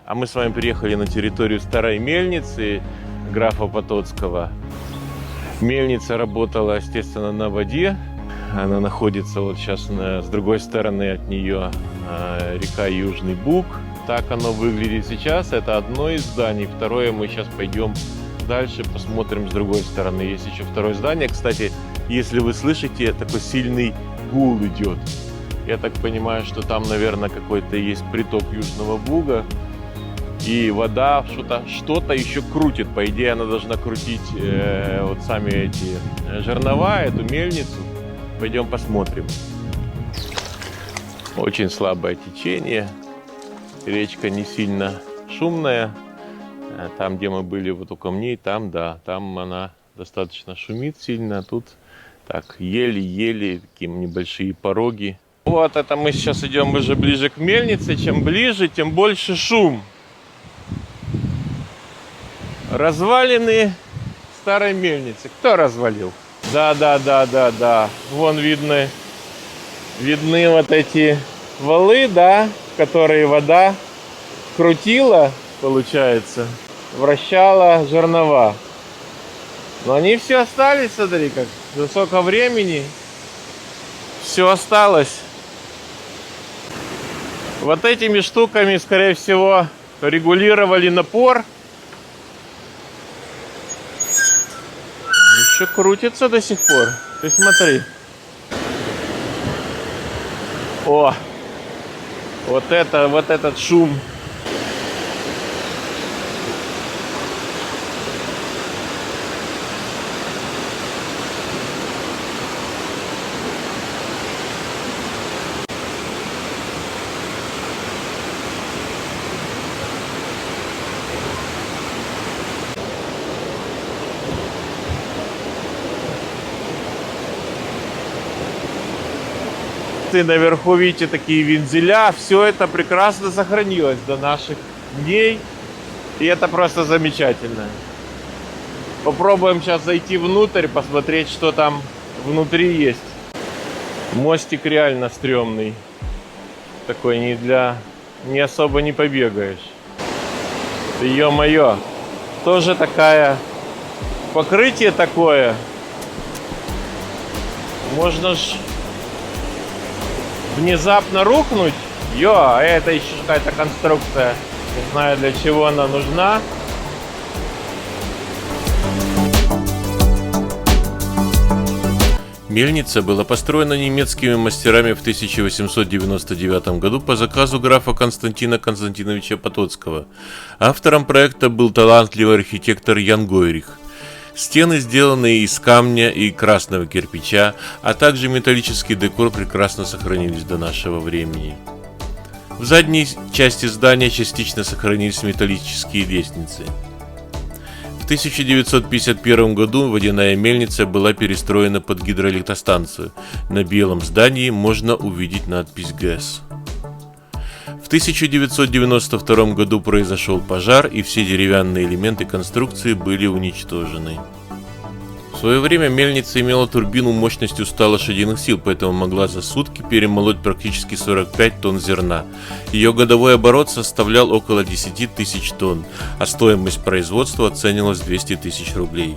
А мы с вами приехали на территорию старой мельницы графа Потоцкого. Мельница работала, естественно, на воде. Она находится вот сейчас с другой стороны от нее река Южный Буг. Так оно выглядит сейчас. Это одно из зданий. Второе, мы сейчас пойдем дальше, посмотрим с другой стороны. Есть еще второе здание. Кстати, если вы слышите, такой сильный гул идет. Я так понимаю, что там, наверное, какой-то есть приток Южного Буга. И вода что-то еще крутит. По идее, она должна крутить вот сами эти жернова, эту мельницу. Пойдем посмотрим. Очень слабое течение. Речка не сильно шумная. Там, где мы были вот у камней, там, да, там она достаточно шумит сильно. Тут так, еле-еле, такие небольшие пороги. Вот это мы сейчас идем уже ближе к мельнице. Чем ближе, тем больше шум. Развалины старой мельницы. Кто развалил? Да. Вон видны вот эти валы, да, в которые вода крутила, получается, вращала жернова. Но они все остались, смотри, как за сколько времени все осталось. Вот этими штуками, скорее всего, регулировали напор. Еще крутится до сих пор. Ты смотри. О! Вот этот шум. И наверху видите такие вензеля. Все это прекрасно сохранилось до наших дней. И это просто замечательно. Попробуем сейчас зайти внутрь, посмотреть, что там внутри есть. Мостик реально стрёмный. Такой не особо не побегаешь. Ё-моё. Тоже такая покрытие такое. Можно ж внезапно рухнуть. А это еще какая-то конструкция. Не знаю, для чего она нужна. Мельница была построена немецкими мастерами в 1899 году по заказу графа Константина Константиновича Потоцкого. Автором проекта был талантливый архитектор Ян Гойрих. Стены, сделанные из камня и красного кирпича, а также металлический декор прекрасно сохранились до нашего времени. В задней части здания частично сохранились металлические лестницы. В 1951 году водяная мельница была перестроена под гидроэлектростанцию. На белом здании можно увидеть надпись ГЭС. В 1992 году произошел пожар, и все деревянные элементы конструкции были уничтожены. В свое время мельница имела турбину мощностью 100 лошадиных сил, поэтому могла за сутки перемолоть практически 45 тонн зерна. Ее годовой оборот составлял около 10 тысяч тонн, а стоимость производства оценивалась в 200 тысяч рублей.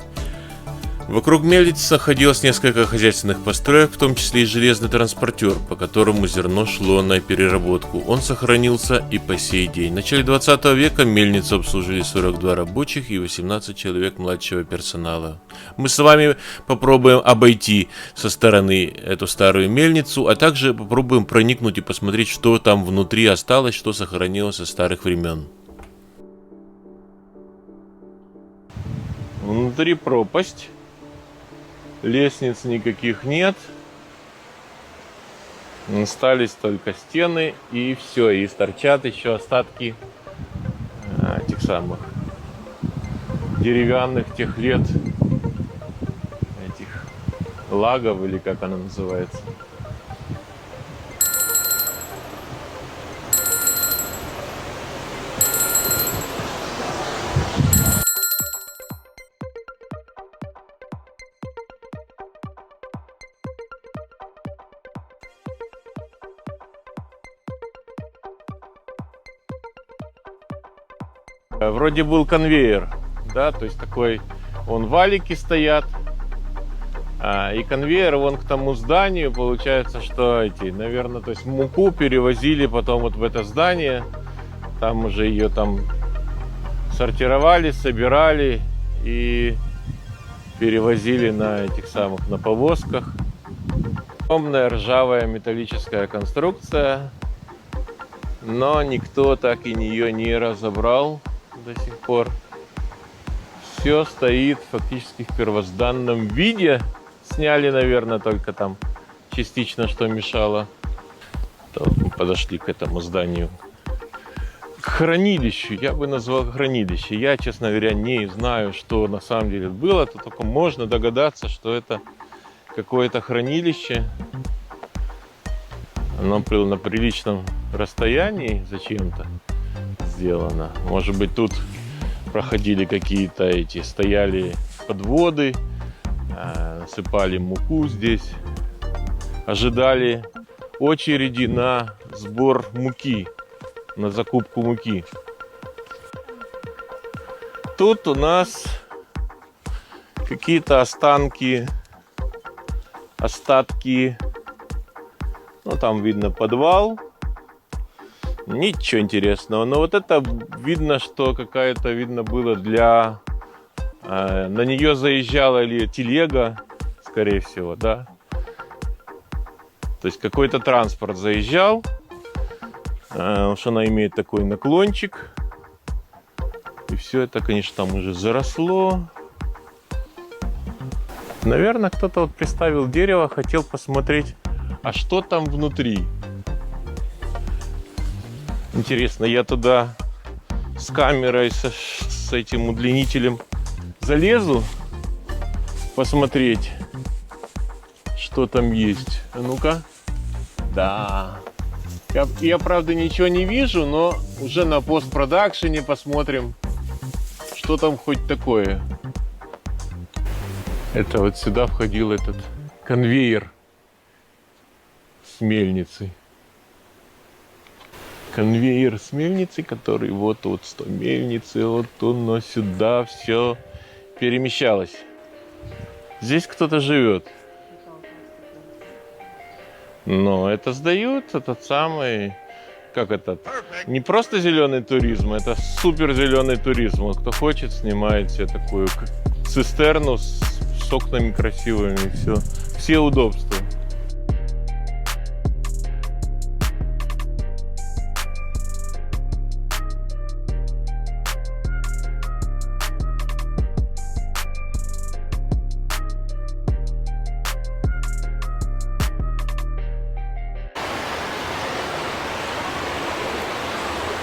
Вокруг мельницы находилось несколько хозяйственных построек, в том числе и железный транспортер, по которому зерно шло на переработку. Он сохранился и по сей день. В начале 20 века мельницу обслужили 42 рабочих и 18 человек младшего персонала. Мы с вами попробуем обойти со стороны эту старую мельницу, а также попробуем проникнуть и посмотреть, что там внутри осталось, что сохранилось со старых времен. Внутри пропасть. Лестниц никаких нет. Остались только стены и все. И торчат еще остатки этих самых деревянных тех лет, этих лагов, или как она называется. Вроде был конвейер, да, то есть такой, вон валики стоят, и конвейер вон к тому зданию, получается, что наверное, то есть муку перевозили потом вот в это здание, там уже ее там сортировали, собирали и перевозили на этих самых, на повозках. Огромная ржавая металлическая конструкция, но никто так и ее не разобрал до сих пор. Все стоит фактически в первозданном виде. Сняли, наверное, только там частично, что мешало. То мы подошли к этому зданию. К хранилищу, я бы назвал хранилище. Я, честно говоря, не знаю, что на самом деле было. То только можно догадаться, что это какое-то хранилище. Оно было на приличном расстоянии зачем-то сделано. Может быть, тут проходили какие-то стояли подводы, насыпали муку здесь, ожидали очереди на сбор муки, на закупку муки. Тут у нас какие-то остатки, ну там видно подвал, ничего интересного, но вот это видно, что какая-то, видно было для, на нее заезжала ли телега, скорее всего, да, то есть какой-то транспорт заезжал, потому что она имеет такой наклончик, и все это, конечно, там уже заросло. Наверное, кто-то вот приставил дерево, хотел посмотреть, а что там внутри. Интересно, я туда с камерой, с этим удлинителем залезу посмотреть, что там есть. А ну-ка. Да. Я, правда, ничего не вижу, но уже на постпродакшене посмотрим, что там хоть такое. Это вот сюда входил этот конвейер с мельницей. Конвейер с мельницей, который вот 100 мельницы, вот но сюда все перемещалось. Здесь кто-то живет. Но это сдают этот самый, как этот, не просто зеленый туризм, это супер зеленый туризм. Вот кто хочет, снимает себе такую цистерну с окнами красивыми, все удобства.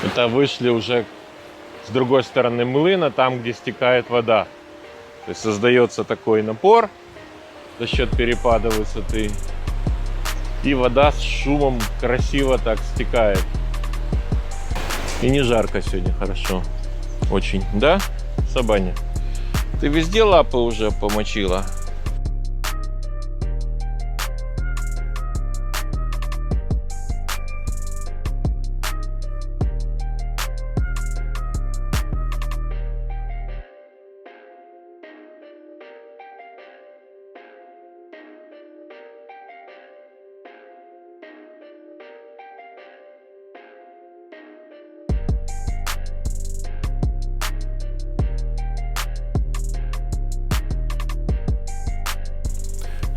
Это вышли уже с другой стороны млына, там, где стекает вода. То есть создается такой напор за счет перепада высоты. И вода с шумом красиво так стекает. И не жарко сегодня, хорошо. Очень, да, Сабаня? Ты везде лапы уже помочила?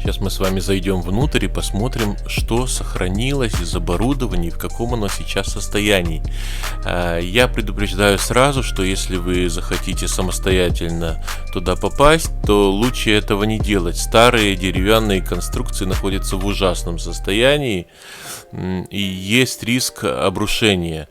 Сейчас мы с вами зайдем внутрь и посмотрим, что сохранилось из оборудования и в каком оно сейчас состоянии. Я предупреждаю сразу, что если вы захотите самостоятельно туда попасть, то лучше этого не делать. Старые деревянные конструкции находятся в ужасном состоянии и есть риск обрушения.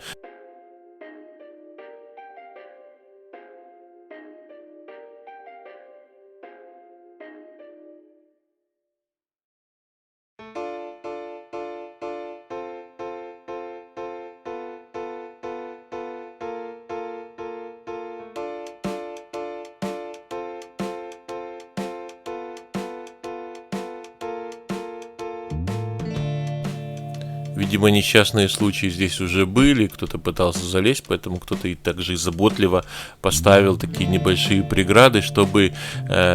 Видимо, несчастные случаи здесь уже были, кто-то пытался залезть, поэтому кто-то и также заботливо поставил такие небольшие преграды, чтобы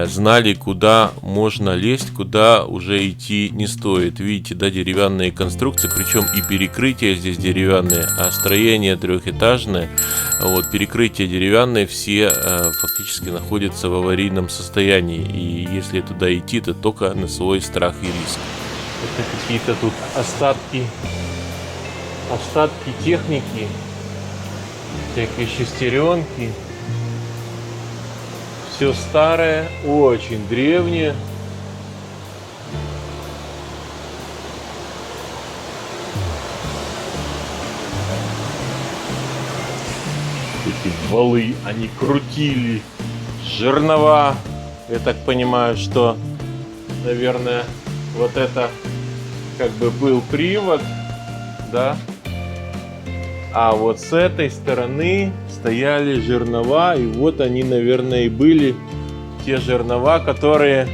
знали, куда можно лезть, куда уже идти не стоит. Видите, да, деревянные конструкции, причем и перекрытия здесь деревянные, а строение трехэтажное, вот, перекрытия деревянные, все фактически находятся в аварийном состоянии, и если туда идти, то только на свой страх и риск. Это какие-то тут остатки техники, всякие шестеренки. Все старое, очень древнее. Эти валы, они крутили жернова. Я так понимаю, что, наверное, вот это как бы был привод, да? А вот с этой стороны стояли жернова, и вот они, наверное, и были те жернова, которые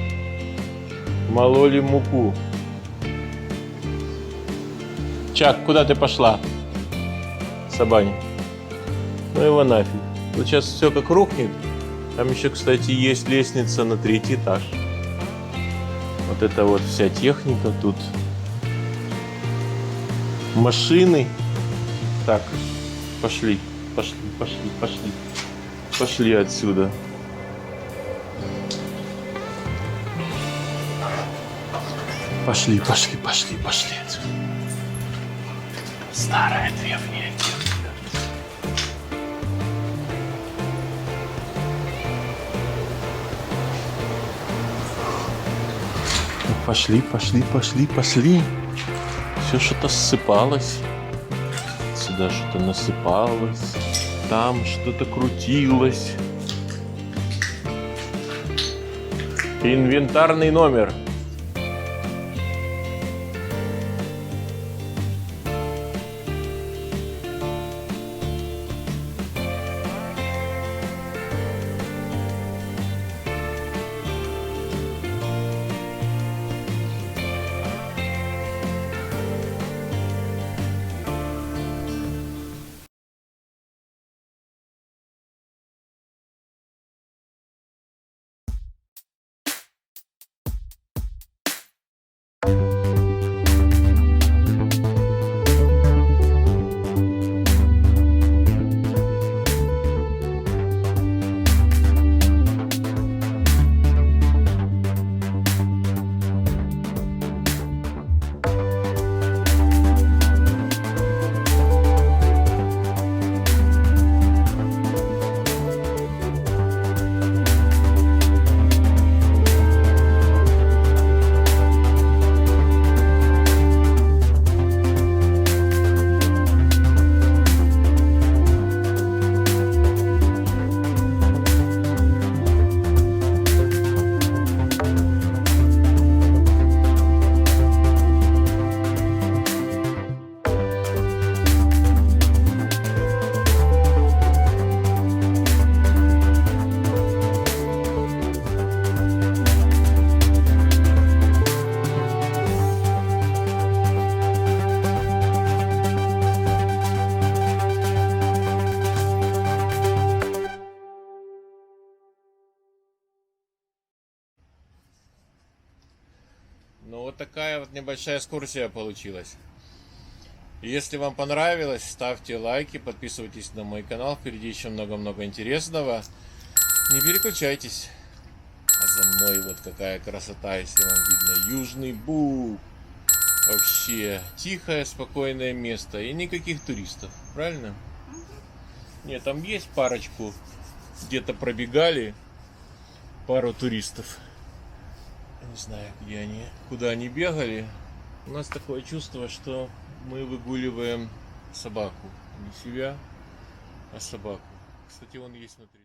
мололи муку. Чак, куда ты пошла? Сабань. Ну его нафиг. Вот сейчас все как рухнет. Там еще, кстати, есть лестница на 3-й этаж. Вот это вот вся техника тут. Машины. Так, пошли отсюда. Пошли отсюда. Старая древняя техника. Пошли. Все что-то ссыпалось. Сюда что-то насыпалось. Там что-то крутилось. Инвентарный номер. Ну вот такая вот небольшая экскурсия получилась. Если вам понравилось, ставьте лайки, подписывайтесь на мой канал. Впереди еще много-много интересного. Не переключайтесь. А за мной вот какая красота, если вам видно. Южный Буг. Вообще тихое, спокойное место. И никаких туристов. Правильно? Нет, там есть парочку. Где-то пробегали. Пару туристов. Не знаю, где они, куда они бегали. У нас такое чувство, что мы выгуливаем собаку. Не себя, а собаку. Кстати, вон есть внутри.